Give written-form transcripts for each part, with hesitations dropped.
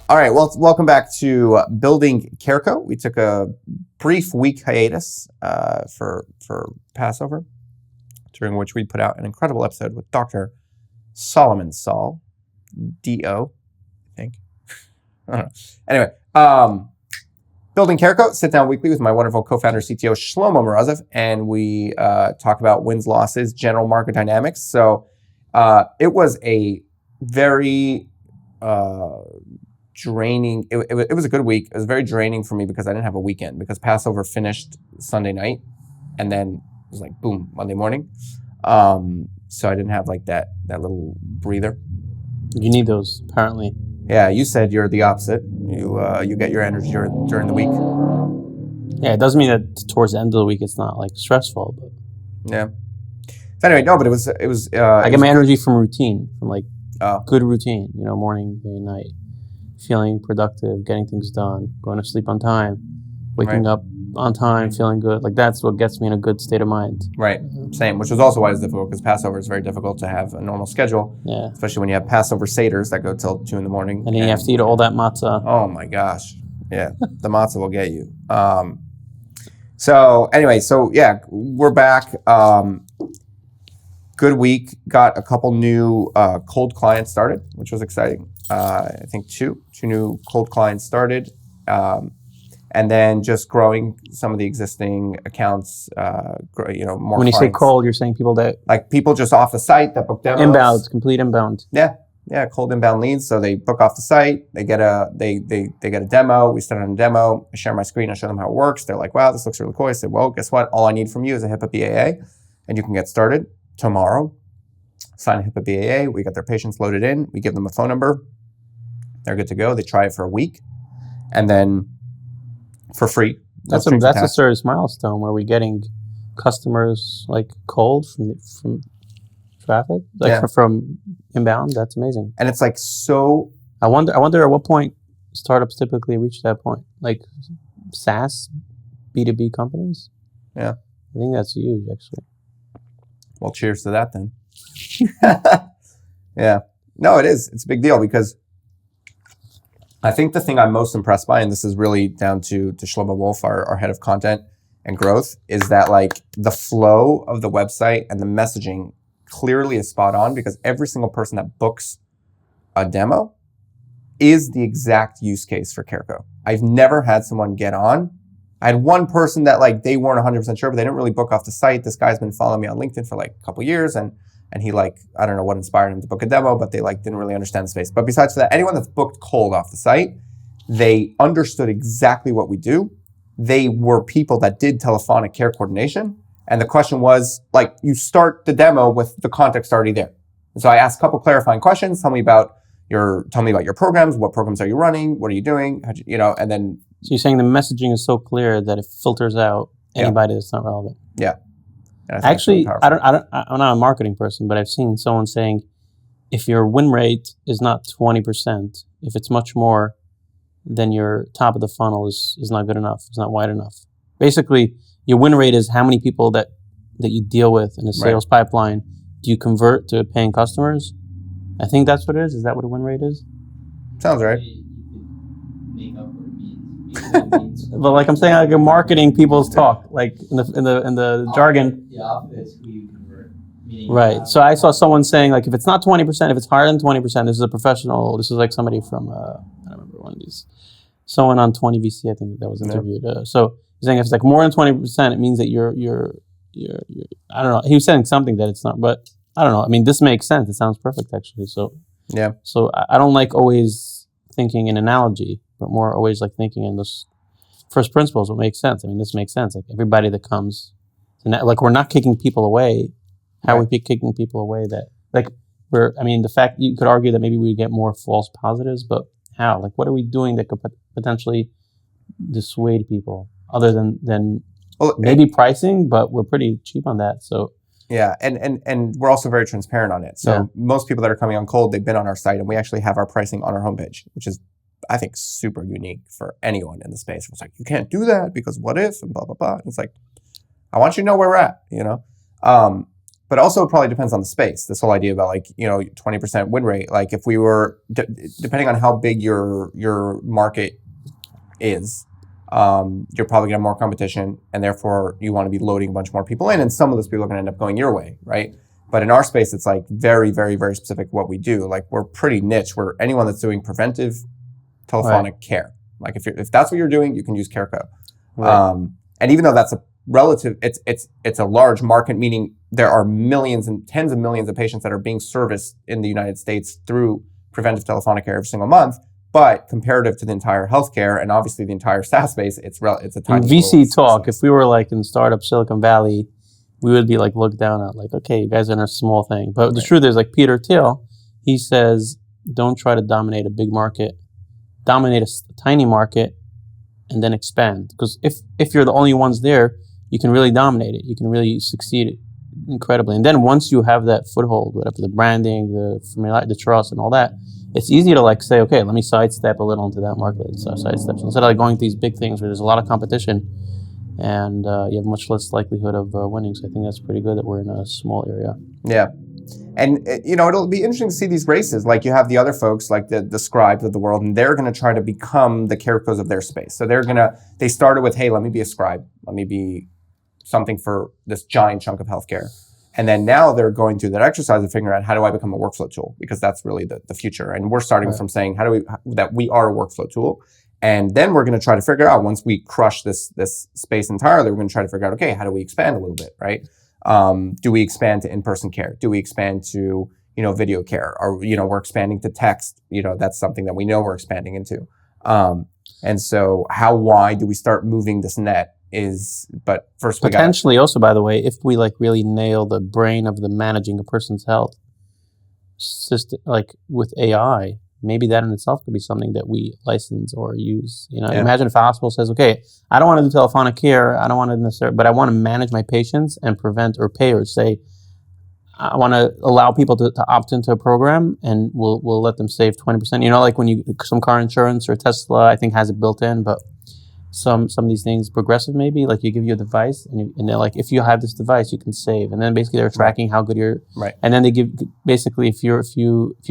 All right, well, welcome back to Building CareCo. We took a brief week hiatus for Passover, during which we put out an incredible episode with Dr. Solomon Saul, D.O., I think. I don't know. Anyway, Building CareCo, sit down weekly with my wonderful co-founder, CTO, Shlomo Mrazov, and we talk about wins, losses, general market dynamics. So it was a very draining. It was a good week. It was very draining for me because I didn't have a weekend, because Passover finished Sunday night, and then it was like boom, Monday morning. So I didn't have like that little breather. You need those, apparently. Yeah, you said you're the opposite. You get your energy during the week. Yeah, it doesn't mean that towards the end of the week it's not like stressful, but yeah. So anyway, no, but it was. I get my energy from routine, from like good routine. You know, morning, day, night, feeling productive, getting things done, going to sleep on time, waking up on time, feeling good. Like that's what gets me in a good state of mind. Right. Same. Which was also why it's difficult, because Passover is very difficult to have a normal schedule. Yeah. Especially when you have Passover seders that go till 2 a.m. And then you have to eat all that matzah. Oh my gosh. Yeah. The matzah will get you. So anyway, so yeah, we're back. Good week. Got a couple new cold clients started, which was exciting. I think two new cold clients started. And then just growing some of the existing accounts, more When you say cold, you're saying people that... Like people just off the site that book demos. Inbound, complete inbound. Yeah, cold inbound leads. So they book off the site, they get a demo, we start on a demo, I share my screen, I show them how it works. They're like, wow, this looks really cool. I say, well, guess what? All I need from you is a HIPAA BAA, and you can get started tomorrow. Sign a HIPAA BAA, we get their patients loaded in, we give them a phone number, they're good to go. They try it for a week, and then for free. That's a serious milestone. Where we getting customers like cold from traffic, like from inbound. That's amazing. And it's like so. I wonder at what point startups typically reach that point, like SaaS, B2B companies. Yeah, I think that's huge, actually. Well, cheers to that then. Yeah, no, it is. It's a big deal, because I think the thing I'm most impressed by, and this is really down to Shlomo Wolf, our head of content and growth, is that like the flow of the website and the messaging clearly is spot on, because every single person that books a demo is the exact use case for CareCo. I've never had someone get on. I had one person that like they weren't 100% sure, but they didn't really book off the site. This guy's been following me on LinkedIn for like a couple years, and he like, I don't know what inspired him to book a demo, but they like didn't really understand the space. But besides that, anyone that's booked cold off the site, they understood exactly what we do. They were people that did telephonic care coordination. And the question was like, you start the demo with the context already there. And so I asked a couple clarifying questions. Tell me about your programs. What programs are you running? What are you doing? And then. So you're saying the messaging is so clear that it filters out anybody that's not relevant. Yeah. Actually, I'm not a marketing person, but I've seen someone saying, if your win rate is not 20%, if it's much more, then your top of the funnel is not good enough. It's not wide enough. Basically, your win rate is how many people that you deal with in a sales pipeline do you convert to paying customers. I think that's what it is. Is that what a win rate is? Sounds right. But like I'm saying, like a marketing people's talk, like in the jargon. The opposite is who you convert. Right. So I saw someone saying like if it's not 20%, if it's higher than 20%, this is a professional. This is like somebody from I don't remember one of these. Someone on 20 VC, I think that was interviewed. So he's saying if it's like more than 20%, it means that you're I don't know. He was saying something that it's not, but I don't know. I mean, this makes sense. It sounds perfect actually. So yeah. So I don't like always thinking in analogy, but more always like thinking in this first principles. What makes sense? I mean, this makes sense. Like everybody that comes, like we're not kicking people away. How are we kicking people away? That like the fact you could argue that maybe we get more false positives, but how? Like, what are we doing that could potentially dissuade people other than maybe pricing? But we're pretty cheap on that, so. Yeah, and we're also very transparent on it. So most people that are coming on cold, they've been on our site, and we actually have our pricing on our homepage, which is, I think, super unique for anyone in the space. It's like, you can't do that because what if, and blah, blah, blah. And it's like, I want you to know where we're at, But also it probably depends on the space. This whole idea about 20% win rate. Like if we were, depending on how big your market is, you're probably gonna have more competition, and therefore you want to be loading a bunch more people in, and some of those people are gonna end up going your way, right? But in our space, it's like very, very, very specific what we do. Like we're pretty niche. We're anyone that's doing preventive telephonic care. Like if that's what you're doing, you can use CareCo. Right. And even though that's a relative, it's a large market, meaning there are millions and tens of millions of patients that are being serviced in the United States through preventive telephonic care every single month. But comparative to the entire healthcare and obviously the entire SaaS space, it's a tiny In VC little talk, business. if we were like in startup Silicon Valley, we would be like looked down at, like, okay, you guys are in a small thing. But the truth is, like Peter Thiel, he says, don't try to dominate a big market, dominate a tiny market, and then expand. Because if you're the only ones there, you can really dominate it. You can really succeed incredibly. And then once you have that foothold, whatever the branding, the trust, and all that, it's easy to like say, okay, let me sidestep a little into that market. So sidestep. So instead of like going to these big things where there's a lot of competition, and you have much less likelihood of winning. So I think that's pretty good that we're in a small area. Yeah. And, it'll be interesting to see these races. Like you have the other folks, like the scribes of the world, and they're going to try to become the CareCos of their space. So they started with, hey, let me be a scribe. Let me be something for this giant chunk of healthcare. And then now they're going through that exercise of figuring out, how do I become a workflow tool? Because that's really the future. And we're starting from saying, that we are a workflow tool. And then we're going to try to figure out, once we crush this space entirely, we're going to try to figure out, okay, how do we expand a little bit, right? Do we expand to in-person care? Do we expand to, video care? Or, we're expanding to text. That's something that we know we're expanding into. And so how wide do we start moving this net but first we potentially also, by the way, if we like really nail the brain of the managing a person's health system, like with AI, maybe that in itself could be something that we license or use. Imagine if a hospital says, okay, I don't want to do telephonic care. I don't want to necessarily, but I want to manage my patients and prevent, or payers say, I want to allow people to opt into a program, and we'll let them save 20%. Like when some car insurance or Tesla, I think has it built in, but some of these things, Progressive maybe, like you give you a device, and they're like, if you have this device, you can save, and then basically they're tracking how good you're. Right. And then they give basically if you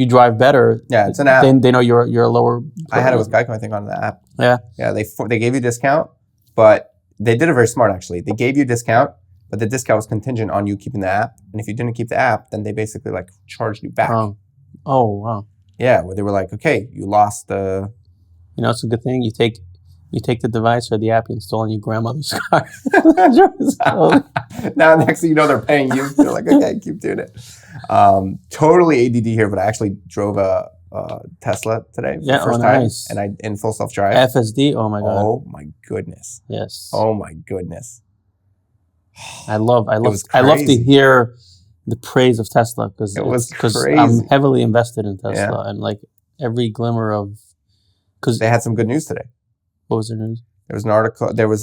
drive better. Yeah, it's an app. Then they know you're a lower. I had it with GEICO, I think, on the app. Yeah. Yeah, they gave you a discount, but they did it very smart actually. They gave you a discount, but the discount was contingent on you keeping the app, and if you didn't keep the app, then they basically like charged you back. Oh wow. Yeah, where they were like, okay, you lost the. It's a good thing you take the device or the app you install on your grandmother's car. Now, next thing you know, they're paying you. They're like, okay, keep doing it. Totally ADD here, but I actually drove a Tesla today for the first time. Nice. And I in full self-drive. FSD? Oh, my God. Oh, my goodness. Yes. Oh, my goodness. I love to hear the praise of Tesla, because I'm heavily invested in Tesla, and like every glimmer of. Because they had some good news today. What was the news? There was an article. There was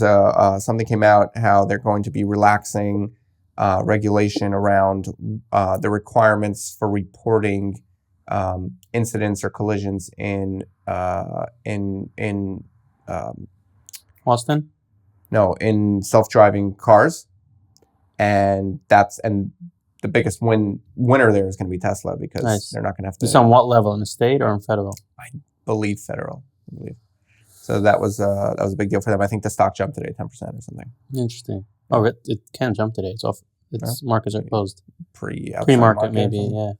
something came out how they're going to be relaxing regulation around the requirements for reporting incidents or collisions in Austin. No, in self-driving cars, and the biggest winner there is going to be Tesla, because they're not going to have to. This on what level? In the state or in federal? I believe federal. So that was a big deal for them. I think the stock jumped today 10% or something. Interesting. Oh, it can jump today. It's off. Markets are closed. Pre-market maybe, yeah.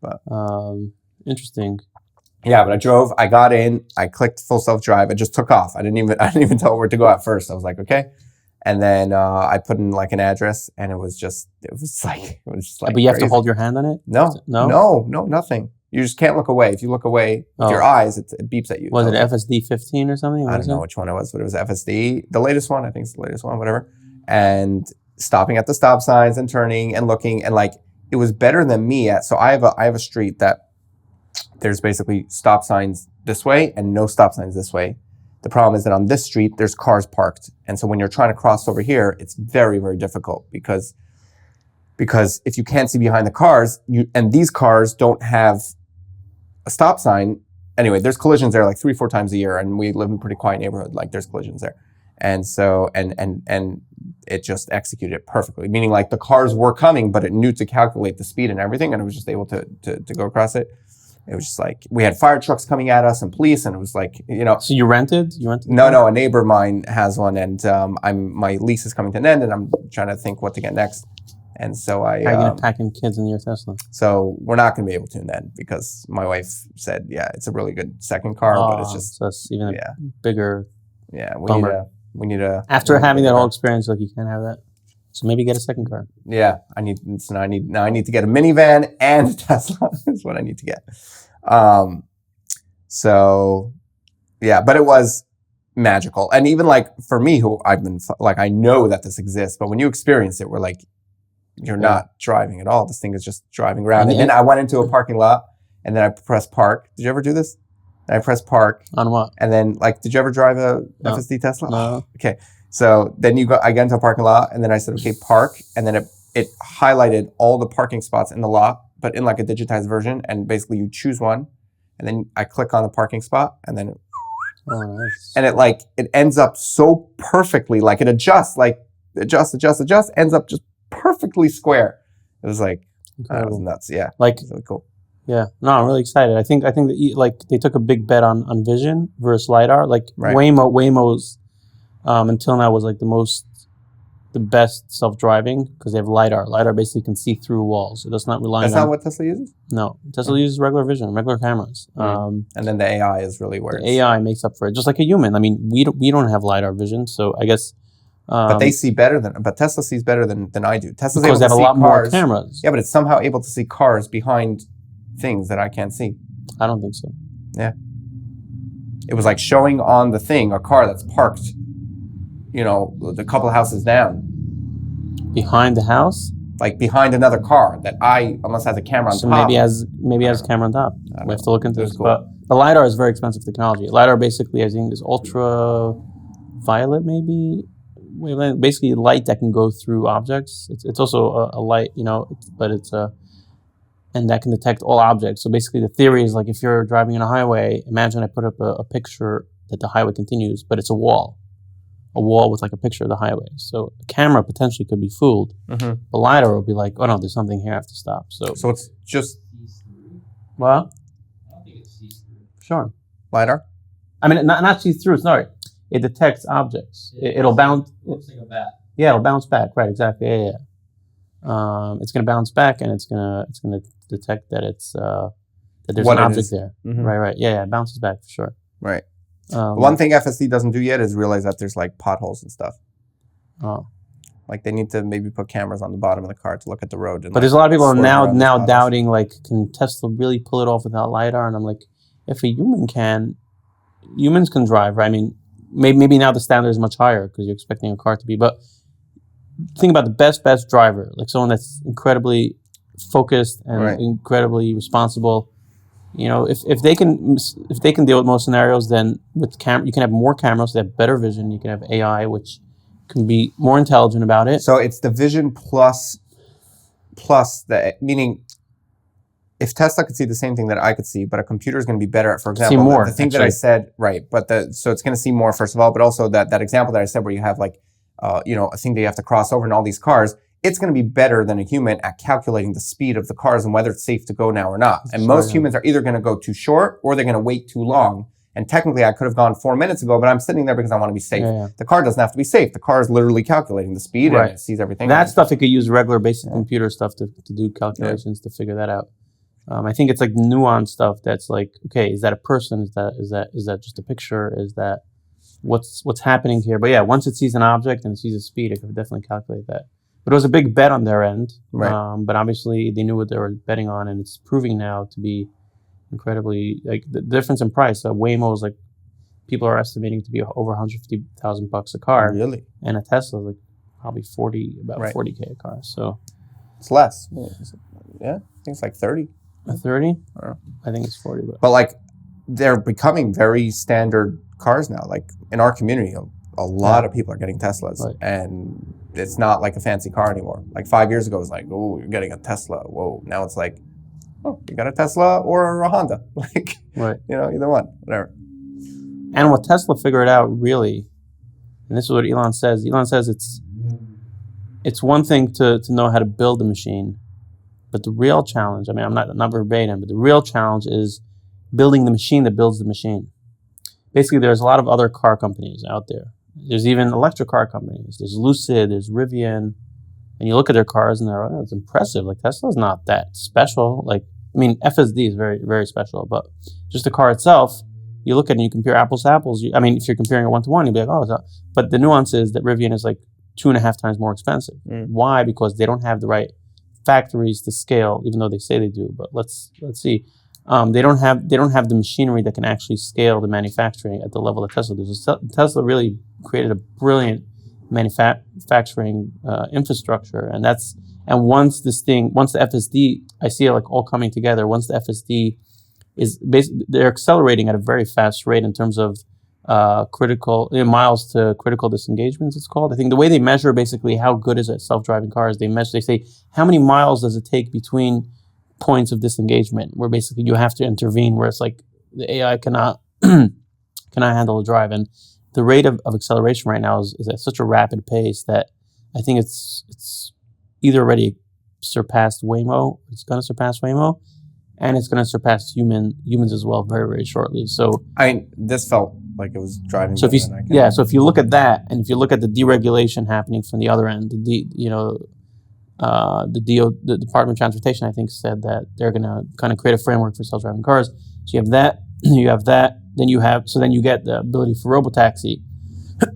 But interesting. Yeah, but I got in, I clicked full self-drive, I just took off. I didn't even tell where to go at first. I was like, okay. And then I put in like an address, and it was just like. But you have to hold your hand on it? No, nothing. You just can't look away. If you look away with your eyes, it beeps at you. Was it FSD 15 or something? I don't know which one it was, but it was FSD, the latest one. I think it's the latest one, whatever. And stopping at the stop signs and turning and looking, and like it was better than me at. So I have a street that there's basically stop signs this way and no stop signs this way. The problem is that on this street there's cars parked, and so when you're trying to cross over here, it's very, very difficult because if you can't see behind the cars, and these cars don't have a stop sign. Anyway, there's collisions there like 3-4 times a year, and we live in a pretty quiet neighborhood. Like there's collisions there, And so, and it just executed it perfectly, meaning like the cars were coming, but it knew to calculate the speed and everything, and it was just able to go across it. It was just like, we had fire trucks coming at us and police, and it was like, you know. So you rented? No, a neighbor of mine has one, and my lease is coming to an end, and I'm trying to think what to get next. And so How are you going to pack in kids in your Tesla? So we're not going to be able to in the end, because my wife said, yeah, it's a really good second car, but it's just. So it's even a bigger we need a. After having that whole experience, like, you can't have that. So maybe get a second car. Yeah, I need to get a minivan and a Tesla is what I need to get. So yeah, but it was magical. And even like for me, who I've been like, I know that this exists, but when you experience it, we're like, you're not driving at all. This thing is just driving around. And then I went into a parking lot, and then I pressed park. Did you ever do this? And I pressed park. On what? And then like, did you ever drive a FSD Tesla? No. Okay. So then I got into a parking lot, and then I said, okay, park. And then it highlighted all the parking spots in the lot, but in like a digitized version. And basically you choose one, and then I click on the parking spot, and then nice. And it ends up so perfectly, like it adjusts, ends up just perfectly square. It was like, it was nuts. Yeah. Like, it was really cool. Yeah. No, I'm really excited. I think that like they took a big bet on vision versus LiDAR. Like Waymo's until now was like the best self-driving, because they have LiDAR. LiDAR basically can see through walls. It does not rely on... That's not what Tesla uses? No. Tesla uses regular vision, regular cameras. And then the AI is really where the AI makes up for it, just like a human. I mean, we don't have LiDAR vision, so I guess... but they see better but Tesla sees better than I do. Tesla's because able to see they have a lot cars. more cameras. Yeah, but it's somehow able to see cars behind things that I can't see. I don't think so. Yeah. It was like showing on the thing a car that's parked, you know, a couple of houses down. Behind the house? Like behind another car that unless it has a camera on top. So maybe has a camera on top. We have to look into this. Cool. But the LiDAR is very expensive technology. LiDAR basically, I think, is ultraviolet maybe? Basically light that can go through objects. It's also a light, you know, and that can detect all objects. So basically the theory is like, if you're driving on a highway, imagine I put up a picture that the highway continues, but it's a wall with like a picture of the highway. So a camera potentially could be fooled. Mm-hmm. The LiDAR will be like, oh no, there's something here, I have to stop. So it's just... Well? I don't think it's see-through. Sure. LiDAR? I mean, not see-through, sorry. It detects objects. It'll bounce... It looks like a bat. Yeah, it'll bounce back. Right, exactly. Yeah. It's going to bounce back, and it's going to detect that that there's an object there. Mm-hmm. Right. Yeah, it bounces back for sure. Right. One thing FSD doesn't do yet is realize that there's like potholes and stuff. Oh. Like they need to maybe put cameras on the bottom of the car to look at the road. And but there's a lot of people now doubting, like, can Tesla really pull it off without LiDAR? And I'm like, if a human can, humans can drive, right? I mean, maybe now the standard is much higher because you're expecting a car to be, but think about the best driver, like someone that's incredibly focused and incredibly responsible. You know, if they can deal with most scenarios, then with you can have more cameras that have better vision. You can have AI, which can be more intelligent about it. So it's the vision plus the, meaning if Tesla could see the same thing that I could see, but a computer is going to be better at, for example, see more, the thing that I said, right? But so it's going to see more, first of all, but also that example that I said where you have like, you know, a thing that you have to cross over in all these cars. It's going to be better than a human at calculating the speed of the cars and whether it's safe to go now or not. And most humans are either going to go too short or they're going to wait too long. And technically, I could have gone 4 minutes ago, but I'm sitting there because I want to be safe. Yeah. The car doesn't have to be safe. The car is literally calculating the speed and it sees everything. That stuff, it could use regular basic computer stuff to do calculations to figure that out. I think it's like nuanced stuff that's like, okay, is that a person? Is that just a picture? Is that what's happening here? But yeah, once it sees an object and it sees a speed, it could definitely calculate that. But it was a big bet on their end. Right. But obviously they knew what they were betting on, and it's proving now to be incredibly, like, the difference in price. Waymo is like, people are estimating to be over $150,000 a car. Really? And a Tesla is like probably about $40K a car. So it's less. Yeah, I think it's like 30. 30? I think it's 40. But like, they're becoming very standard cars now. Like in our community, a lot of people are getting Teslas, and it's not like a fancy car anymore. Like 5 years ago, it was like, oh, you're getting a Tesla. Whoa. Now it's like, oh, you got a Tesla or a Honda. Like, you know, either one, whatever. And what Tesla figured out really And this is what Elon says. Elon says it's one thing to know how to build a machine, but the real challenge, I mean, I'm not verbatim, but the real challenge is building the machine that builds the machine. Basically, there's a lot of other car companies out there. There's even electric car companies. There's Lucid, there's Rivian, and you look at their cars and they're, oh, it's impressive. Like, Tesla's not that special. Like, I mean, FSD is very, very special, but just the car itself, you look at it and you compare apples to apples. I mean, if you're comparing it 1-to-1, you'd be like, oh, it's not. But the nuance is that Rivian is like 2.5 times more expensive. Why? Because they don't have the right factories to scale, even though they say they do. But let's see. They don't have the machinery that can actually scale the manufacturing at the level that Tesla does. Tesla really created a brilliant manufacturing infrastructure, and once the FSD, I see it like all coming together. Once the FSD is basically, they're accelerating at a very fast rate in terms of critical miles to critical disengagements. It's called. I think the way they measure basically how good is a self-driving car is they say how many miles does it take between points of disengagement, where basically you have to intervene, where it's like the AI cannot handle the drive. And the rate of acceleration right now is at such a rapid pace that I think it's either already surpassed Waymo, it's going to surpass Waymo, and it's going to surpass humans as well very, very shortly. So this felt like it was driving. So if you look at that, and if you look at the deregulation happening from the other end, the Department of Transportation, I think, said that they're going to kind of create a framework for self-driving cars. So you have that, then you get the ability for robotaxi,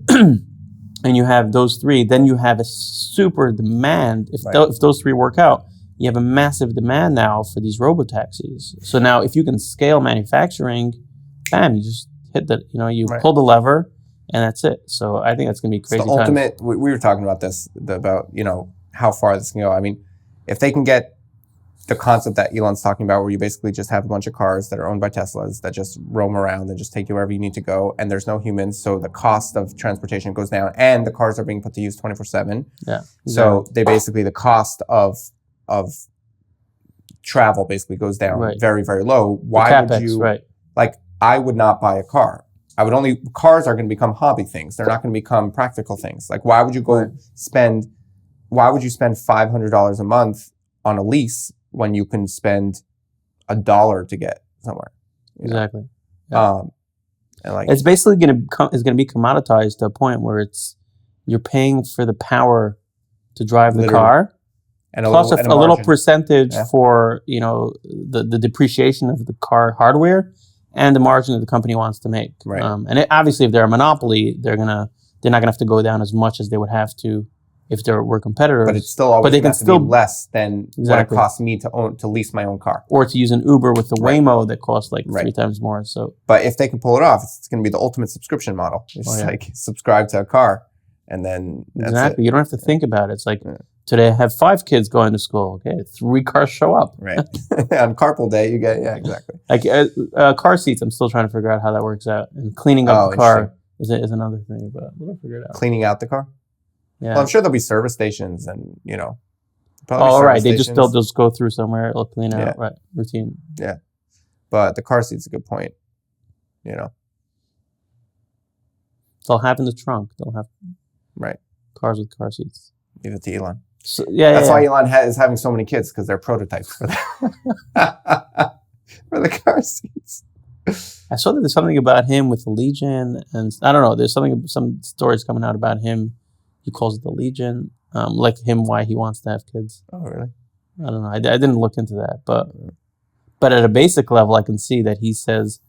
and you have those three. Then you have a super demand. If those three work out, you have a massive demand now for these robotaxis. So now, if you can scale manufacturing, bam, you just hit the, pull the lever, and that's it. So I think that's going to be crazy. It's the ultimate. We were talking about this about how far this can go. I mean, if they can get the concept that Elon's talking about, where you basically just have a bunch of cars that are owned by Teslas that just roam around and just take you wherever you need to go, and there's no humans, so the cost of transportation goes down, and the cars are being put to use 24/7. Yeah. So they basically, the cost of travel basically goes down very, very low. Why would you? Like, I would not buy a car. Cars are going to become hobby things. They're not going to become practical things. Like, why would you spend $500 a month on a lease when you can spend $1 to get somewhere? Exactly. Yeah. And it's basically going to be commoditized to a point where you're paying for the power to drive the car, and plus a little percentage for the depreciation of the car hardware and the margin that the company wants to make. Right. And obviously, if they're a monopoly, they're not gonna have to go down as much as they would have to if there were competitors. But it's still always going to be less than what it costs me to lease my own car. Or to use an Uber with the Waymo that costs like 3 times more. So, but if they can pull it off, it's going to be the ultimate subscription model. It's like subscribe to a car, and then that's it. You don't have to think about it. It's like, today I have 5 kids going to school. Okay, 3 cars show up. Right. On carpool day, you get, exactly. Like car seats, I'm still trying to figure out how that works out. And cleaning up the car is another thing, but we'll figure it out. Cleaning out the car? Yeah. Well, I'm sure there'll be service stations and, right. They'll just go through somewhere. It'll clean out, right? Routine. Yeah. But the car seat's a good point, They'll have in the trunk. They'll have cars with car seats. Leave it to Elon. So, That's why Elon is having so many kids, because they're prototypes for for the car seats. I saw that there's something about him with the Legion, and I don't know. There's some stories coming out about him. He calls it the Legion, like him, why he wants to have kids. Oh, really? I don't know. I didn't look into that, but at a basic level, I can see that he says,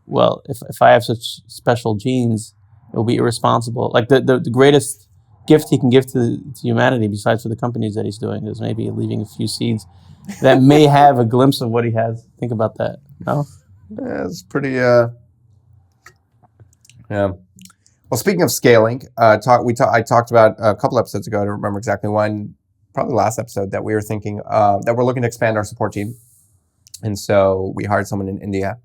well, if I have such special genes, it will be irresponsible. Like the greatest gift he can give to humanity, besides for the companies that he's doing, is maybe leaving a few seeds that may have a glimpse of what he has. Think about that. No? Yeah, it's pretty. Well, speaking of scaling, I talked about a couple episodes ago. I don't remember exactly when. Probably last episode, that we were thinking that we're looking to expand our support team, and so we hired someone in India,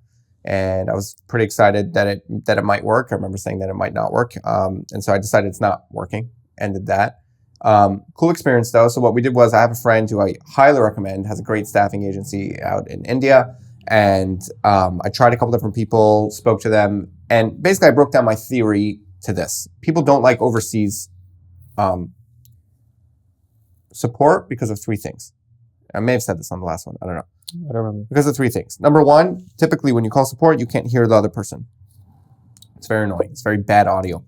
and I was pretty excited that it might work. I remember saying that it might not work, and so I decided it's not working. Ended that. Cool experience though. So what we did was, I have a friend who I highly recommend, has a great staffing agency out in India. And I tried a couple different people, spoke to them, and basically I broke down my theory to this. People don't like overseas support because of three things. I may have said this on the last one. I don't know. I don't remember. Because of three things. Number one, typically when you call support, you can't hear the other person. It's very annoying. It's very bad audio.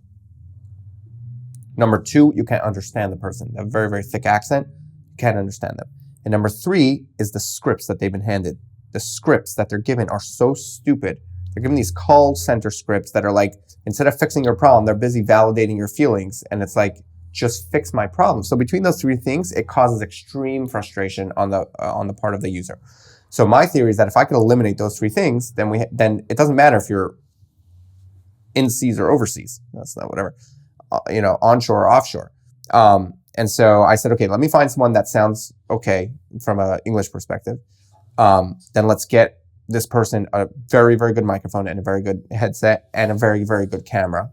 Number two, you can't understand the person. They have a very, very thick accent. You can't understand them. And number three is the scripts that they've been handed. The scripts that they're given are so stupid. They're given these call center scripts that are like, instead of fixing your problem, they're busy validating your feelings. And it's like, just fix my problem. So between those three things, it causes extreme frustration on the part of the user. So my theory is that if I could eliminate those three things, then it doesn't matter if you're in seas or overseas. That's not whatever, onshore or offshore. And so I said, okay, let me find someone that sounds okay from an English perspective. Then let's get this person a very, very good microphone and a very good headset and a very, very good camera.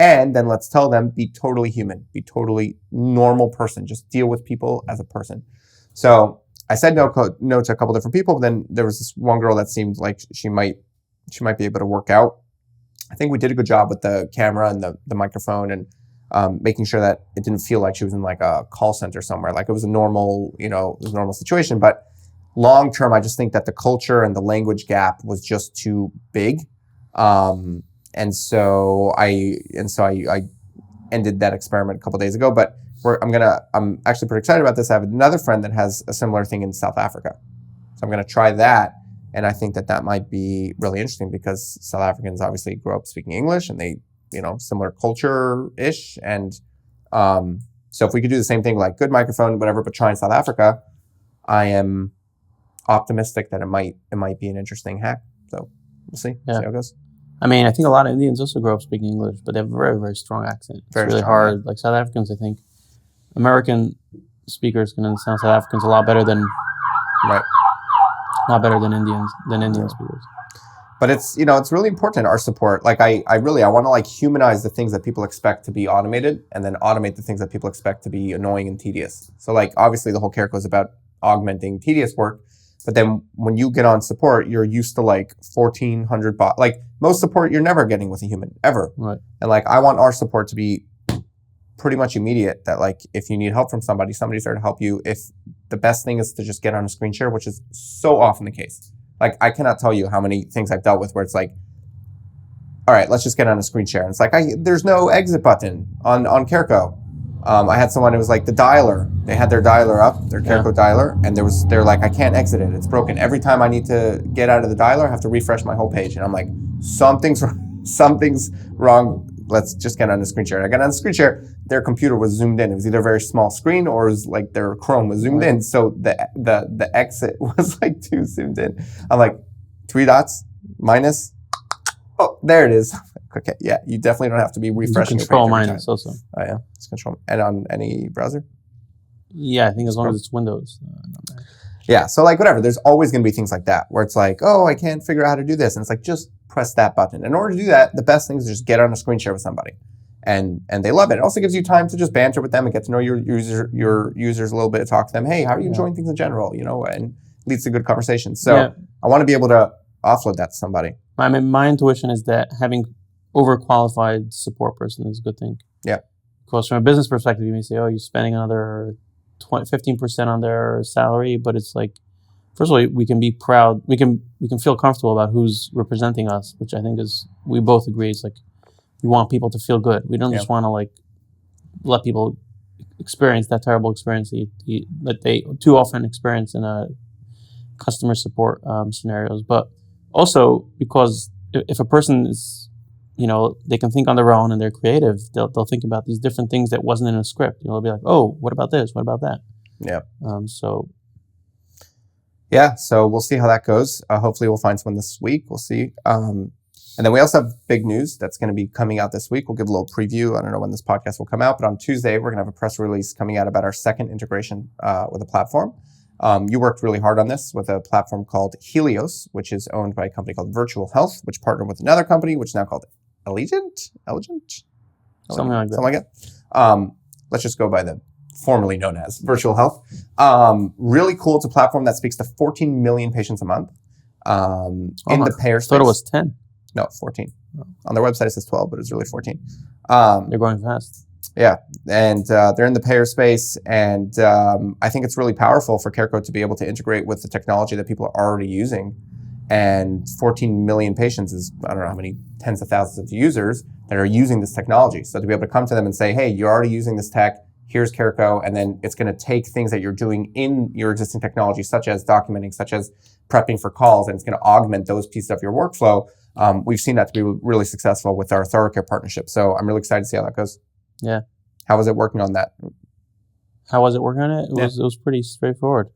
And then let's tell them, be totally human, be totally normal person. Just deal with people as a person. So I said no to a couple different people. But then there was this one girl that seemed like she might be able to work out. I think we did a good job with the camera and the microphone and making sure that it didn't feel like she was in like a call center somewhere. Like it was a normal, normal situation. But long term, I just think that the culture and the language gap was just too big. And so I ended that experiment a couple of days ago, but I'm actually pretty excited about this. I have another friend that has a similar thing in South Africa. So I'm going to try that. And I think that might be really interesting because South Africans obviously grew up speaking English and they, similar culture-ish. And so if we could do the same thing, like good microphone, whatever, but try in South Africa, I am optimistic that it might be an interesting hack. So we'll see. Yeah. See how it goes. I mean, I think a lot of Indians also grow up speaking English, but they have a very, very strong accent. It's really hard. Yeah. Like South Africans, I think American speakers can understand South Africans a lot better than Indian speakers. But it's really important, our support. Like I want to like humanize the things that people expect to be automated and then automate the things that people expect to be annoying and tedious. So like obviously the whole CareCo is about augmenting tedious work. But then when you get on support, you're used to like 1,400 bots. Like most support, you're never getting with a human, ever. Right. And like I want our support to be pretty much immediate. That like if you need help from somebody's there to help you. If the best thing is to just get on a screen share, which is so often the case. Like I cannot tell you how many things I've dealt with where it's like, all right, let's just get on a screen share. And it's like there's no exit button on CareCo. I had someone who was like the dialer. They had their dialer up, their CareCo dialer, and they're like, I can't exit it. It's broken. Every time I need to get out of the dialer, I have to refresh my whole page. And I'm like, something's wrong. Let's just get on the screen share. I got on the screen share. Their computer was zoomed in. It was either a very small screen or it was like their Chrome was zoomed in. So the exit was like too zoomed in. I'm like, 3 dots minus. Oh, there it is. Okay, yeah, you definitely don't have to be refreshing. Control minus also. Oh yeah, it's control. And on any browser? Yeah, I think as long as it's Windows. Yeah, so like whatever, there's always going to be things like that where it's like, oh, I can't figure out how to do this. And it's like, just press that button. In order to do that, the best thing is just get on a screen share with somebody. And they love it. It also gives you time to just banter with them and get to know your users a little bit, talk to them. Hey, how are you enjoying things in general? And leads to good conversations. So I want to be able to offload that to somebody. I mean, my intuition is that having overqualified support person is a good thing. Yeah. Because from a business perspective, you may say, oh, you're spending another 15% on their salary, but it's like, first of all, we can be proud. We can feel comfortable about who's representing us, which I think is, we both agree, it's like, we want people to feel good. We don't just want to like let people experience that terrible experience that they too often experience in a customer support scenarios. But also because if a person is, they can think on their own and they're creative, they'll think about these different things that wasn't in a script. They'll be like, oh, what about this? What about that? Yeah. So we'll see how that goes. Hopefully we'll find someone this week. We'll see. And then we also have big news that's going to be coming out this week. We'll give a little preview. I don't know when this podcast will come out, but on Tuesday, we're going to have a press release coming out about our second integration with a platform. You worked really hard on this with a platform called Helios, which is owned by a company called Virtual Health, which partnered with another company, which is now called Elegant? Something like that. Let's just go by the formerly known as Virtual Health. Really cool. It's a platform that speaks to 14 million patients a month in the payer space. I thought it was 10. No, 14. On their website it says 12, but it's really 14. They're growing fast. Yeah, and they're in the payer space, and I think it's really powerful for CareCo to be able to integrate with the technology that people are already using. And 14 million patients is, I don't know how many tens of thousands of users that are using this technology. So to be able to come to them and say, hey, you're already using this tech, here's CareCo, and then it's going to take things that you're doing in your existing technology, such as documenting, such as prepping for calls, and it's going to augment those pieces of your workflow. We've seen that to be really successful with our ThoroughCare partnership. So I'm really excited to see how that goes. Yeah. How was it working on that? How was it working on it? It was pretty straightforward.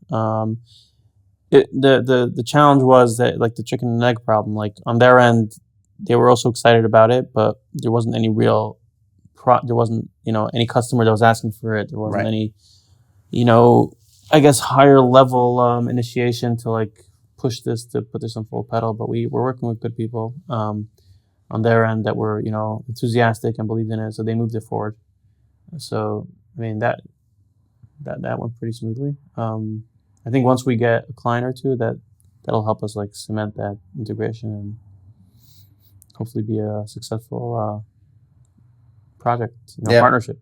The challenge was that, like, the chicken and egg problem. Like, on their end, they were also excited about it, but there wasn't any real there wasn't, any customer that was asking for it. There wasn't any, I guess, higher level initiation to, like, push this, to put this on full pedal. But we were working with good people on their end that were, enthusiastic and believed in it, so they moved it forward. So, I mean, that went pretty smoothly. I think once we get a client or two, that'll help us, like, cement that integration and hopefully be a successful project, partnership.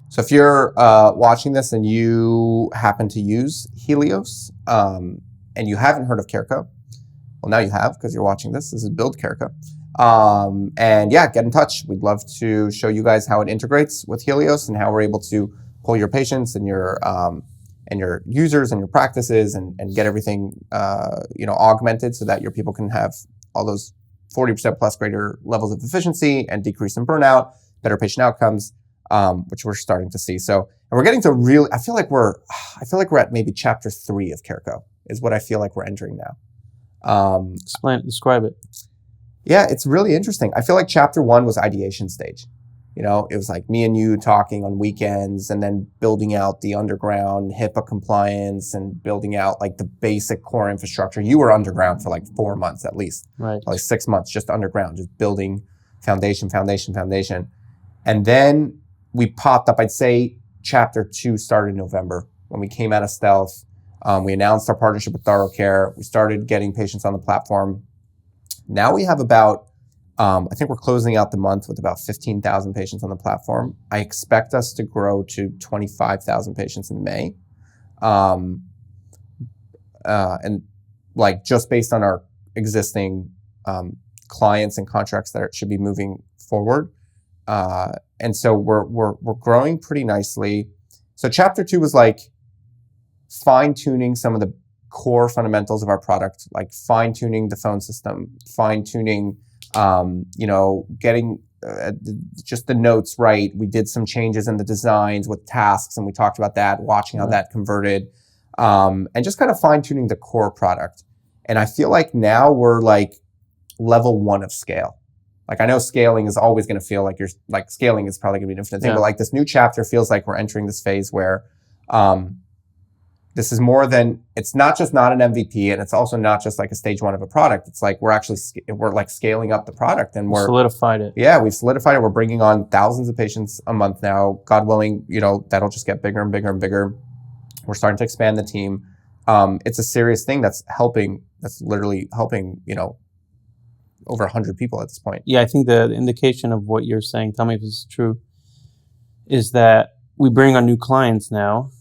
So if you're watching this and you happen to use Helios and you haven't heard of CareCo, well, now you have, because you're watching this. This is Build CareCo. And yeah, get in touch. We'd love to show you guys how it integrates with Helios and how we're able to pull your patients and your users and your practices and get everything augmented so that your people can have all those 40% plus greater levels of efficiency and decrease in burnout, better patient outcomes, which we're starting to see. So, and we're getting to really, I feel like we're at maybe chapter 3 of CareCo is what I feel like we're entering now. Describe it. Yeah, it's really interesting. I feel like chapter 1 was ideation stage. It was like me and you talking on weekends and then building out the underground HIPAA compliance and building out, like, the basic core infrastructure. You were underground for like 4 months at least, right? Like 6 months, just underground, just building foundation. And then we popped up, I'd say chapter 2 started in November when we came out of stealth. We announced our partnership with ThoroughCare. We started getting patients on the platform. Now we have about, I think we're closing out the month with about 15,000 patients on the platform. I expect us to grow to 25,000 patients in May. And, like, just based on our existing clients and contracts that should be moving forward. And so we're growing pretty nicely. So chapter 2 was like fine-tuning some of the core fundamentals of our product, like fine-tuning the phone system, fine-tuning, getting just the notes right. We did some changes in the designs with tasks, and we talked about that, watching how that converted, and just kind of fine-tuning the core product. And I feel like now we're like level 1 of scale. Like, I know scaling is always going to feel like scaling is probably going to be an infinite thing, but like this new chapter feels like we're entering this phase where this is more than, it's not just not an MVP, and it's also not just like a stage 1 of a product. It's like we're like scaling up the product, and we're solidified it. Yeah, we've solidified it. We're bringing on thousands of patients a month now. God willing, that'll just get bigger and bigger and bigger. We're starting to expand the team. It's a serious thing that's literally helping, over 100 people at this point. Yeah, I think the indication of what you're saying, tell me if this is true, is that we bring on new clients now,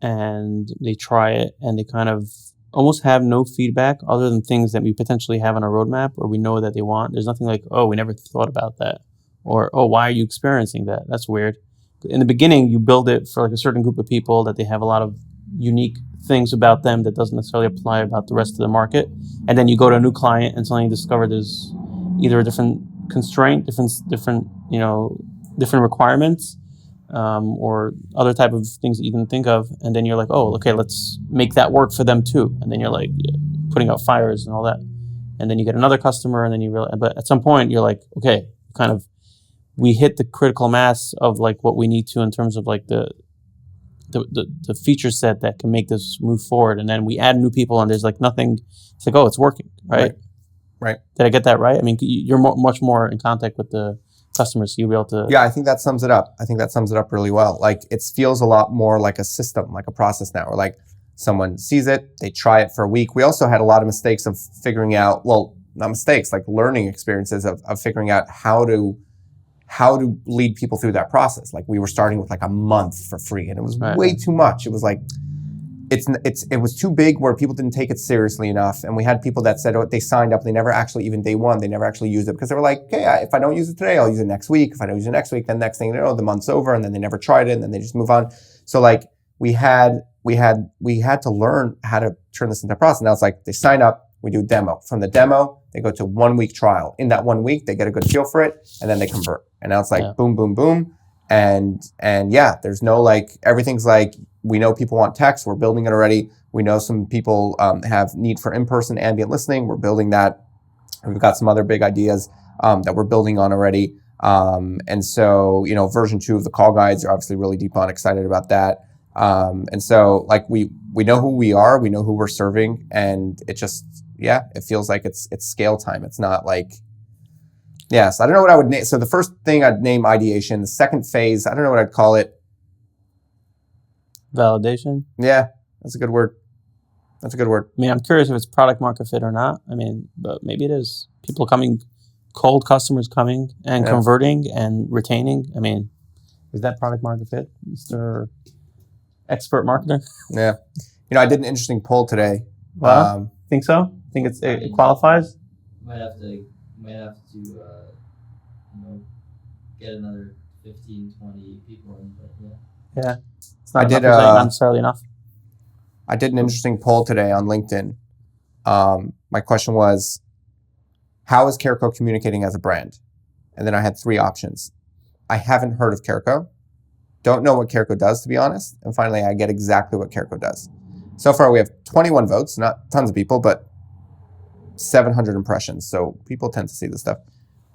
and they try it, and they kind of almost have no feedback other than things that we potentially have on our roadmap or we know that they want. There's nothing like, oh, we never thought about that, or, oh, why are you experiencing that? That's weird. In the beginning, you build it for like a certain group of people that they have a lot of unique things about them that doesn't necessarily apply about the rest of the market. And then you go to a new client and suddenly you discover there's either a different constraint, different requirements, or other type of things that you didn't think of. And then you're like, oh, okay, let's make that work for them too. And then you're like putting out fires and all that. And then you get another customer, and then you realize, but at some point you're like, okay, we hit the critical mass of like what we need to in terms of like the feature set that can make this move forward. And then we add new people, and there's like nothing. It's like, oh, it's working, right? Right. Did I get that right? I mean, you're much more in contact with the customers, so you'll be able to. Yeah, I think that sums it up. I think that sums it up really well. Like, it feels a lot more like a system, like a process now, where like someone sees it, they try it for a week. We also had a lot of mistakes of figuring out, well, not mistakes, like learning experiences of figuring out how how to lead people through that process. Like we were starting with like a month for free, and it was way too much. It was like, it was too big where people didn't take it seriously enough. And we had people that said, they signed up, they never actually, even day one, they never actually used it because they were like, okay, if I don't use it today, I'll use it next week. If I don't use it next week, then next thing you know, the month's over, and then they never tried it, and then they just move on. So like we had to learn how to turn this into a process. Now it's like they sign up, we do demo. From the demo, they go to 1 week trial. In that 1 week, they get a good feel for it, and then they convert. And now it's like boom, boom, boom. And yeah, there's no like, everything's like, we know people want text, we're building it already. We know some people have need for in-person ambient listening, we're building that. We've got some other big ideas that we're building on already. And so, you know, version 2 of the call guides are obviously really deep on, excited about that. And so like we know who we are, we know who we're serving, and it just, it feels like it's scale time. It's not like, so I don't know what I would name. So the first thing I'd name ideation. The second phase, I don't know what I'd call it. Validation? Yeah, that's a good word. That's a good word. I mean, I'm curious if it's product market fit or not. I mean, but maybe it is. People coming, cold customers coming and converting and retaining. I mean, is that product market fit, Mr. Expert Marketer? Yeah. You know, I did an interesting poll today. Well, think so? Think it qualifies? Might have to get another 15, 20 people in, but yeah. It's not not necessarily enough. I did an interesting poll today on LinkedIn. My question was, how is CareCo communicating as a brand? And then I had 3 options. I haven't heard of CareCo. Don't know what CareCo does, to be honest. And finally, I get exactly what CareCo does. So far, we have 21 votes, not tons of people, but 700 impressions. So people tend to see this stuff.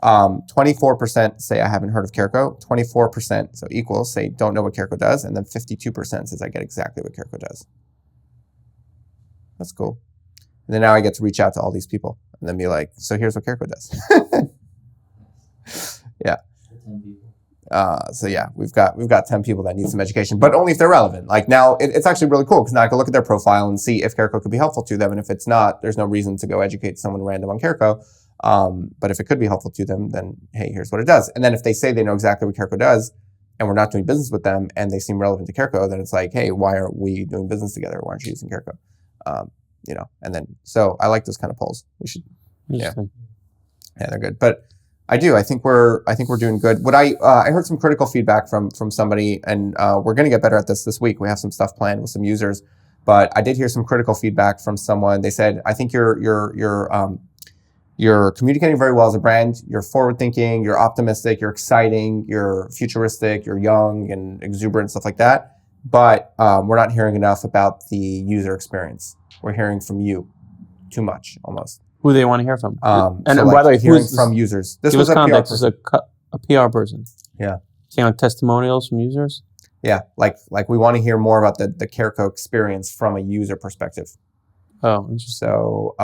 24% say I haven't heard of CareCo. 24%, so equals, say don't know what CareCo does. And then 52% says I get exactly what CareCo does. That's cool. And then now I get to reach out to all these people and then be like, so here's what CareCo does. Yeah. So yeah, we've got 10 people that need some education, but only if they're relevant. Like now it's actually really cool because now I can look at their profile and see if CareCo could be helpful to them. And if it's not, there's no reason to go educate someone random on CareCo. But if it could be helpful to them, then hey, here's what it does. And then if they say they know exactly what CareCo does and we're not doing business with them and they seem relevant to CareCo, then it's like, hey, why aren't we doing business together? Why aren't you using CareCo? You know, and then, so I like those kind of polls. We should, yeah, they're good. But I think we're doing good. What I heard some critical feedback from somebody, and we're going to get better at this week. We have some stuff planned with some users, but I did hear some critical feedback from someone. They said, I think you're communicating very well as a brand. You're forward thinking, you're optimistic, you're exciting, you're futuristic, you're young and exuberant, stuff like that. But we're not hearing enough about the user experience. We're hearing from you too much, almost. Who they want to hear from. And so by the way, hearing who's from users. This was was a PR context. person. This is a PR person. Yeah. Saying like testimonials from users. Yeah, like we want to hear more about the CareCo experience from a user perspective. Oh, interesting. So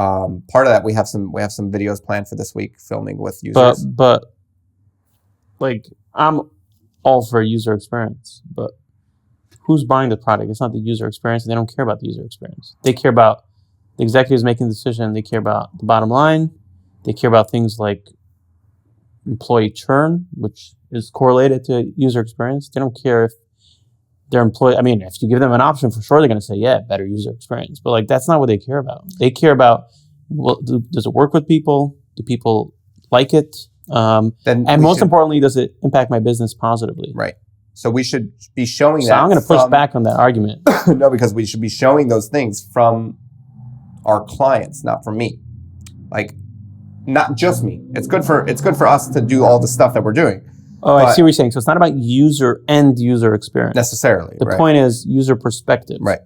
part of that, we have some videos planned for this week, filming with users. But like I'm all for user experience, but who's buying the product? It's not the user experience. They don't care about the user experience. They care about the executives making the decision. They care about the bottom line. They care about things like employee churn, which is correlated to user experience. They don't care if their employee, I mean, if you give them an option, for sure they're going to say, yeah, better user experience. But like, that's not what they care about. They care about, well, does it work with people? Do people like it? And most importantly, does it impact my business positively? Right. So we should be showing that. So I'm going to push back on that argument. No, because we should be showing those things from our clients, not from me. Like, not just me. It's good for us to do all the stuff that we're doing. Oh, I see what you're saying. So it's not about end user experience necessarily. The point is user perspective. Right.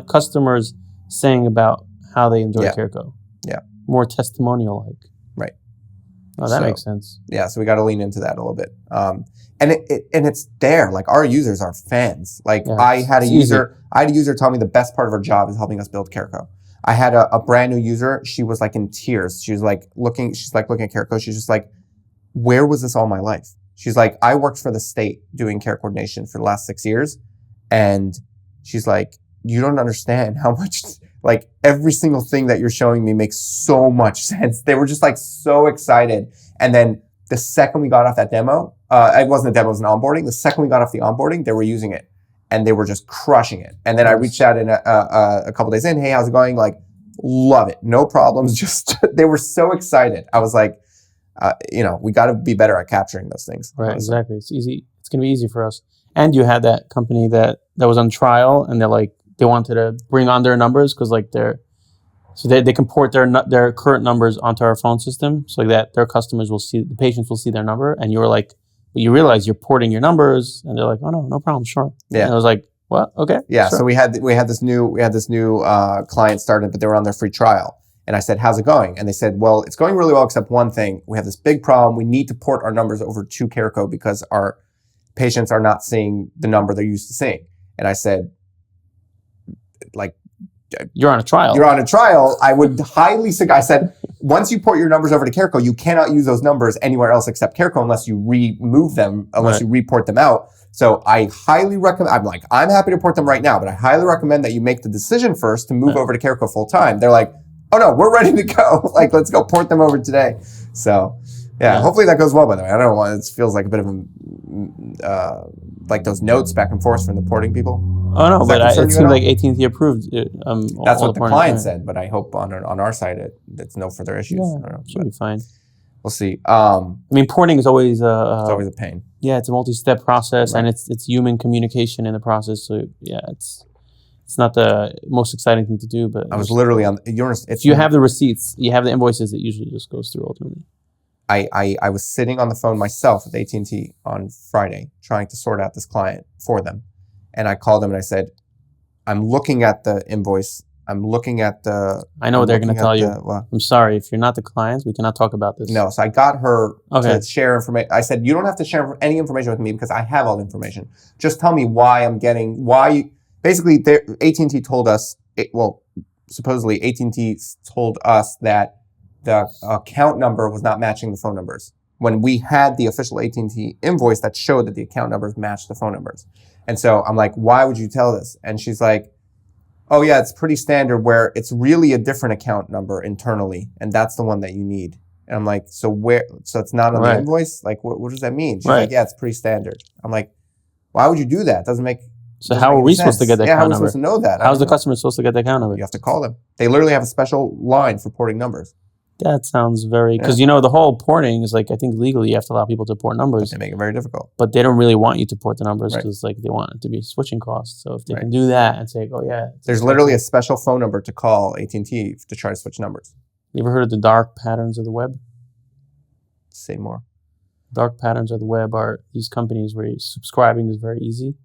Customers saying about how they enjoy CareCo. Yeah. More testimonial like. Right. Oh, that makes sense. Yeah. So we got to lean into that a little bit. And it's there. Like our users are fans. Like I had a user tell me the best part of her job is helping us build CareCo. I had a brand new user. She was like in tears. She was like looking at CareCo. She's just like, where was this all my life? She's like, I worked for the state doing care coordination for the last 6 years. And she's like, you don't understand how much, like every single thing that you're showing me makes so much sense. They were just like so excited. And then The second we got off that demo, it wasn't a demo, it was an onboarding. The second we got off the onboarding, they were using it and they were just crushing it. And then I reached out in a couple days in, hey, how's it going? Like, love it. No problems. Just, they were so excited. I was like, we got to be better at capturing those things. Right, exactly. It's easy. It's going to be easy for us. And you had that company that was on trial and they wanted to bring on their numbers because like they can port their current numbers onto our phone system so that their customers the patients will see their number. And you were like, but you realize you're porting your numbers, and they're like, oh no problem, sure. Yeah. And I was like, what? Okay. Yeah. Sure. So we had this new client started, but they were on their free trial. And I said, how's it going? And they said, well, it's going really well, except one thing. We have this big problem. We need to port our numbers over to CareCo because our patients are not seeing the number they're used to seeing. And I said, like, you're on a trial. You're on a trial. I would highly suggest, I said, once you port your numbers over to CareCo, you cannot use those numbers anywhere else except CareCo unless you remove them, unless you report them out. So I highly recommend, I'm happy to port them right now, but I highly recommend that you make the decision first to move over to CareCo full time. They're like, oh no, we're ready to go. Like, let's go port them over today. So yeah, hopefully that goes well, by the way. I don't know why it feels like a bit of like those notes back and forth from the porting people. Oh no, but it seems like AT&T approved. That's what the client said, but I hope on our side it's no further issues. Yeah, I don't know, should be fine. We'll see. I mean, porting is always it's always a pain. Yeah, it's a multi-step process, and it's human communication in the process. So yeah, it's not the most exciting thing to do, but I was literally on. If you have the receipts, you have the invoices, it usually just goes through ultimately. I was sitting on the phone myself with AT&T on Friday trying to sort out this client for them. And I called them and I said, I'm looking at the invoice. I'm looking at the... I know what they're going to tell you. I'm sorry, if you're not the clients, we cannot talk about this. No, so I got her to share information. I said, you don't have to share any information with me because I have all the information. Just tell me basically, AT&T told us, supposedly AT&T told us that the account number was not matching the phone numbers when we had the official AT&T invoice that showed that the account numbers matched the phone numbers. And so I'm like, why would you tell this? And she's like, oh yeah, it's pretty standard where it's really a different account number internally. And that's the one that you need. And I'm like, so it's not on the invoice? Like, what does that mean? She's like, yeah, it's pretty standard. I'm like, why would you do that? It doesn't make So how are we supposed to get that account number? How are we supposed to know that? How's the customer supposed to get the account number? You have to call them. They literally have a special line for porting numbers. That sounds very... Because, the whole porting is like, I think legally you have to allow people to port numbers. They make it very difficult. But they don't really want you to port the numbers because they want it to be switching costs. So if they can do that and say, oh yeah... There's literally a special phone number to call AT&T to try to switch numbers. You ever heard of the dark patterns of the web? Say more. Dark patterns of the web are these companies where subscribing is very easy.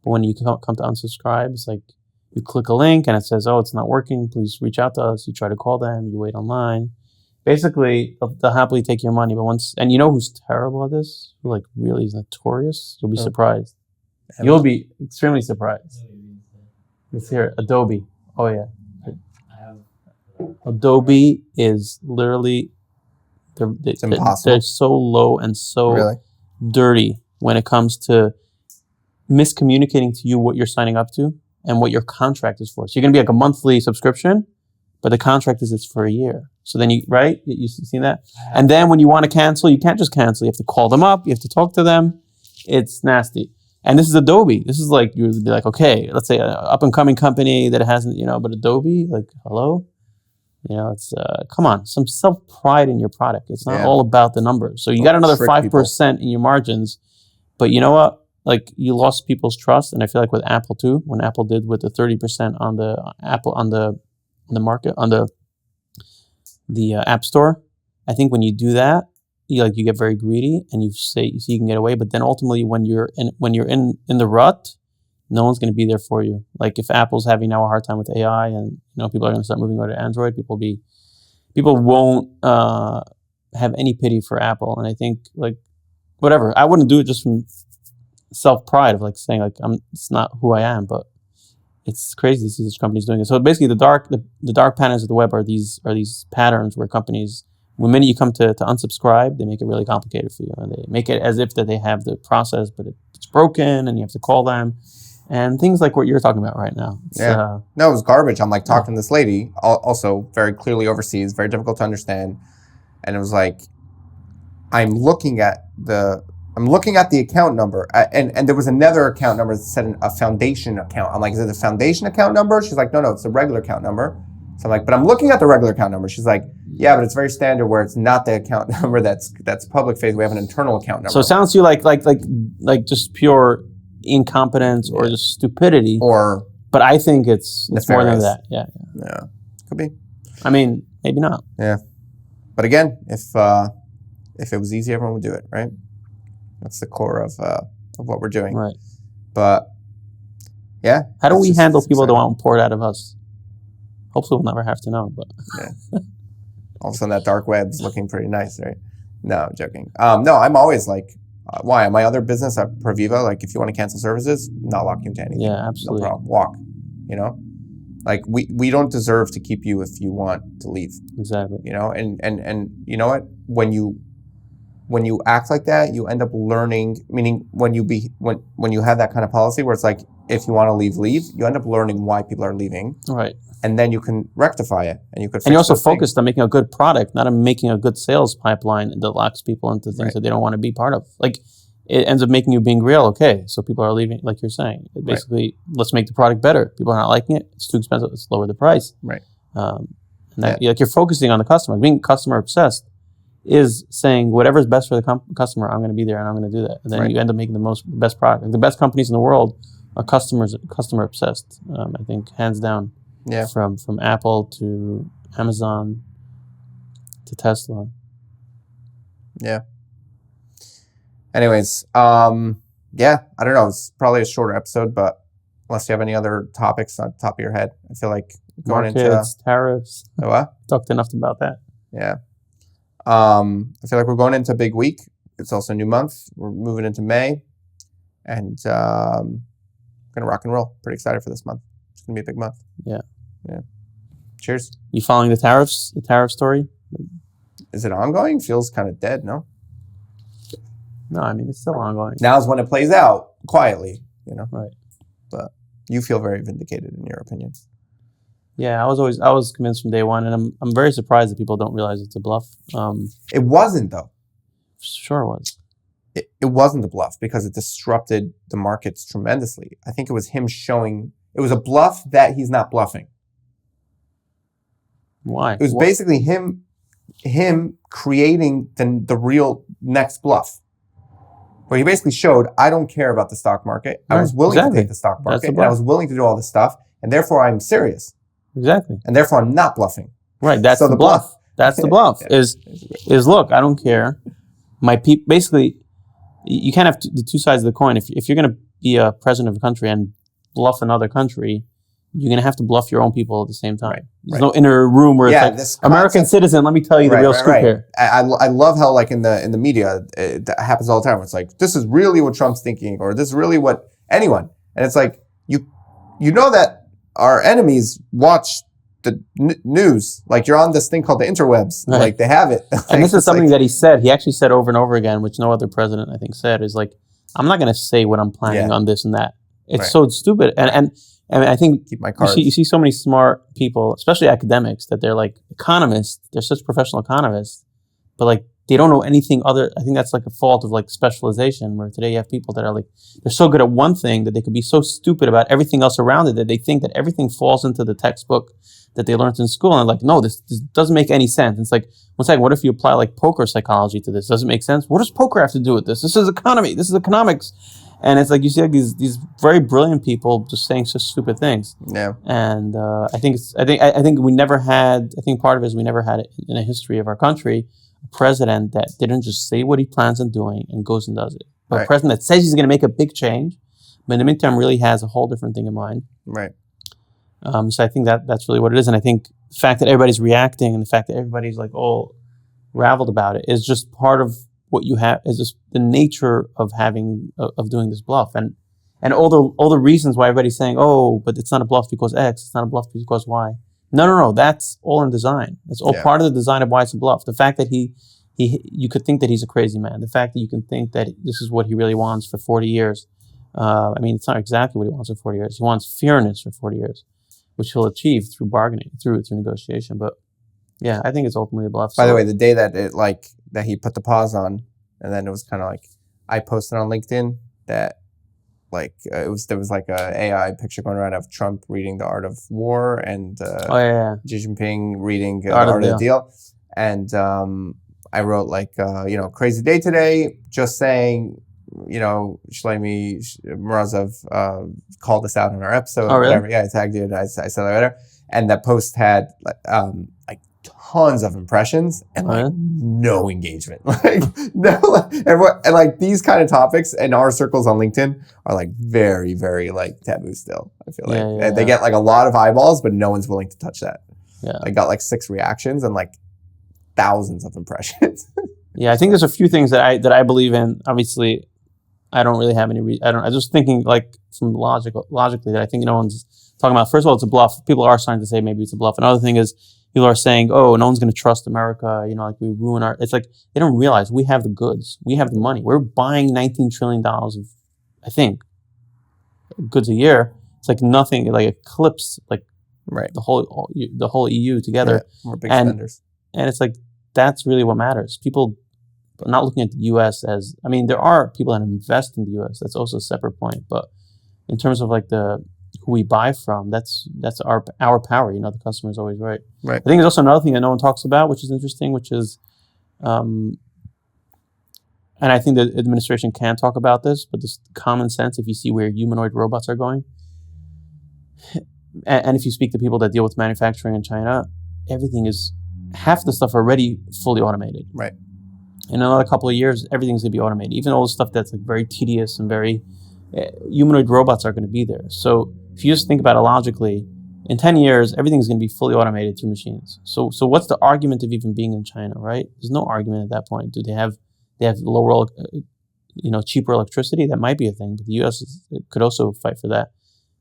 But when you come to unsubscribe, it's like you click a link and it says, oh, it's not working. Please reach out to us. You try to call them. You wait online. Basically, they'll happily take your money. But and you know who's terrible at this? Who really is notorious? You'll be surprised. You'll be extremely surprised. Let's hear it. Adobe. Oh, yeah. Adobe is literally... It's impossible. They're so low and so dirty when it comes to miscommunicating to you what you're signing up to and what your contract is for. So you're going to be like a monthly subscription, but the contract is for a year. So then you see that? And then when you want to cancel, you can't just cancel. You have to call them up. You have to talk to them. It's nasty. And this is Adobe. This is like, you would be like, okay, let's say an up and coming company that hasn't, but Adobe, like, hello? It's, come on, some self-pride in your product. It's not all about the numbers. So you got another 5% in your margins, but you know what? Like, you lost people's trust. And I feel like with Apple too, when Apple did with the 30% on the Apple, on the market, on the App Store, I think when you do that, you get very greedy and you see you can get away. But then ultimately when you're in the rut, no one's going to be there for you. Like if Apple's having now a hard time with AI and people are going to start moving over to Android, people won't have any pity for Apple. And I think whatever, I wouldn't do it just from self-pride of saying it's not who I am, but it's crazy to see such companies doing it. So basically the dark patterns of the web are these patterns where companies, when many you come to unsubscribe, they make it really complicated for you. And they make it as if that they have the process, but it's broken and you have to call them. And things like what you're talking about right now. No, it was garbage. I'm talking to this lady, also very clearly overseas, very difficult to understand. And it was I'm looking at the account number, and there was another account number that said a foundation account. I'm like, is it a foundation account number? She's like, no, it's a regular account number. So I'm like, but I'm looking at the regular account number. She's like, yeah, but it's very standard where it's not the account number that's public facing. We have an internal account number. So it sounds to you like just pure incompetence or just stupidity. But I think it's more than that. Yeah. Could be. I mean, maybe not. Yeah. But again, if it was easy, everyone would do it, right? That's the core of what we're doing. Right. But yeah. How do we handle people that want poured out of us? Hopefully we'll never have to know, but yeah. All of a sudden that dark web's looking pretty nice, right? No, I'm joking. No, I'm always like, why? My other business at Proviva, like if you want to cancel services, not lock you into anything. Yeah, absolutely. No problem. Walk, Like we don't deserve to keep you if you want to leave. Exactly. And you know what? When you act like that, you end up learning, meaning when you have that kind of policy where it's like, if you want to leave, you end up learning why people are leaving. Right. And then you can rectify it and you could fix And you're also focused on making a good product, not on making a good sales pipeline that locks people into things that they don't want to be part of. Like it ends up making you being real. Okay, so people are leaving, like you're saying. Basically, let's make the product better. People are not liking it. It's too expensive. Let's lower the price. Right. And that, like you're focusing on the customer. Being customer obsessed is saying whatever's best for the customer, I'm going to be there and I'm going to do that. And then you end up making the best product. Like the best companies in the world are customer obsessed. I think hands down. Yeah. From Apple to Amazon to Tesla. Yeah. Anyways, I don't know. It's probably a shorter episode, but unless you have any other topics on the top of your head, I feel like going into tariffs. What? Talked enough about that. Yeah. I feel like we're going into a big week. It's also a new month. We're moving into May, and gonna rock and roll. Pretty excited for this month. It's gonna be a big month. Yeah. Cheers. You following the tariff story? Is it ongoing? Feels kind of dead, no? No, I mean, it's still ongoing. Now's when it plays out quietly, Right. But you feel very vindicated in your opinion. Yeah, I was convinced from day one, and I'm very surprised that people don't realize it's a bluff. It wasn't, though. Sure it was. It wasn't a bluff because it disrupted the markets tremendously. I think it was him showing, it was a bluff that he's not bluffing. Why? It was basically him creating the real next bluff. Where he basically showed, I don't care about the stock market. I was willing to take the stock market, and I was willing to do all this stuff, and therefore I'm serious. Exactly. And therefore I'm not bluffing. Right, that's the bluff. That's the bluff. Is look, I don't care. My people, basically, you can't have the two sides of the coin. If you're going to be a president of a country and bluff another country, you're going to have to bluff your own people at the same time. Right. There's no inner room where it's like, American citizen, let me tell you the real scoop here. I love how like in the media, it happens all the time. It's like, this is really what Trump's thinking, or this is really what anyone. And it's like, you know that our enemies watch the news. Like you're on this thing called the interwebs. Right. Like they have it. And this is something that he said. He actually said over and over again, which no other president I think said, is like, I'm not going to say what I'm planning on this and that. It's so stupid. And I think keep my cards. You see so many smart people, especially academics, that they're like economists. They're such professional economists, but like they don't know anything other. I think that's like a fault of like specialization, where today you have people that are like, they're so good at one thing that they could be so stupid about everything else around it that they think that everything falls into the textbook that they learned in school. And like, no, this doesn't make any sense. It's like, one second, what if you apply like poker psychology to this? Does it make sense? What does poker have to do with this? This is economy. This is economics. And it's like you see like these very brilliant people just saying such stupid things. Yeah. And I think we never had. I think part of it is we never had it in the history of our country a president that didn't just say what he plans on doing and goes and does it. But a president that says he's going to make a big change, but in the meantime really has a whole different thing in mind. Right. So I think that's really what it is. And I think the fact that everybody's reacting and the fact that everybody's like all raveled about it is just part of what you have, is just the nature of doing this bluff, and all the reasons why everybody's saying, oh, but it's not a bluff because X, it's not a bluff because Y. No, that's all in design. It's all part of the design of why it's a bluff. The fact that you could think that he's a crazy man, the fact that you can think that this is what he really wants for 40 years. I mean, it's not exactly what he wants for 40 years. He wants fairness for 40 years, which he'll achieve through bargaining, through negotiation. But yeah, I think it's ultimately a bluff. By the way, the day that it like that he put the pause on, and then it was kind of like I posted on LinkedIn that like there was like a AI picture going around of Trump reading The Art of War and Xi Jinping reading The Art of the Deal, and I wrote like crazy day today, just saying. Shlomi Morozov called us out on our episode. Oh, really? Whatever. Yeah, I tagged you and I said that later. And that post had like tons of impressions and like no engagement. Like no, everyone, and like these kind of topics in our circles on LinkedIn are like very, very like taboo still. I feel like they get like a lot of eyeballs, but no one's willing to touch that. Yeah, I got like 6 reactions and like thousands of impressions. Yeah, I think there's a few things that I believe in. Obviously, I don't really have any. I'm just thinking like from logically that I think no one's talking about. First of all, it's a bluff. People are starting to say maybe it's a bluff. Another thing is people are saying, oh, no one's going to trust America. Like we ruin our. It's like they don't realize we have the goods. We have the money. We're buying $19 trillion of, I think, goods a year. It's like nothing. Like eclipse like the whole EU together. Yeah, we're big spenders. And it's like that's really what matters. People. Not looking at the U.S. as, I mean, there are people that invest in the U.S. That's also a separate point. But in terms of like who we buy from, that's our power. The customer is always right. Right. I think there's also another thing that no one talks about, which is interesting, which is, and I think the administration can talk about this, but this common sense, if you see where humanoid robots are going, and if you speak to people that deal with manufacturing in China, everything is, half the stuff already fully automated. Right. In another couple of years, everything's going to be automated. Even all the stuff that's like very tedious and very humanoid robots are going to be there. So if you just think about it logically, in 10 years, everything's going to be fully automated through machines. So what's the argument of even being in China, right? There's no argument at that point. Do they have lower, cheaper electricity? That might be a thing, but the U.S. could also fight for that.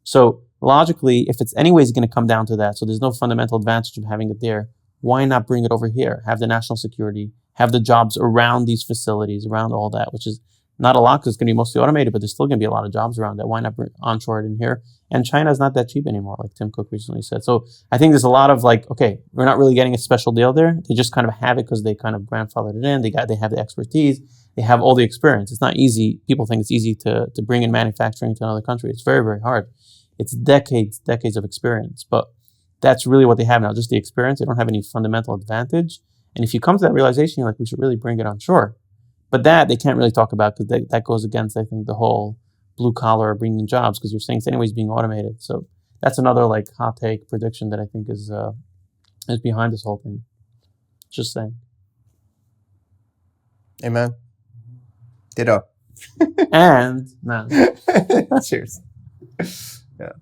So logically, if it's anyways going to come down to that, so there's no fundamental advantage of having it there, why not bring it over here? Have the national security, have the jobs around these facilities, around all that, which is not a lot because it's going to be mostly automated, but there's still going to be a lot of jobs around that. Why not onshore it in here? And China is not that cheap anymore, like Tim Cook recently said. So I think there's a lot of like, okay, we're not really getting a special deal there. They just kind of have it because they kind of grandfathered it in. They have the expertise. They have all the experience. It's not easy. People think it's easy to bring in manufacturing to another country. It's very, very hard. It's decades of experience. But that's really what they have now, just the experience. They don't have any fundamental advantage. And if you come to that realization, you're like, we should really bring it onshore. But that they can't really talk about because that goes against, I think, the whole blue collar bringing jobs because you're saying it's anyways being automated. So that's another like hot take prediction that I think is behind this whole thing. Just saying. Amen. Ditto. And man. Cheers. Yeah.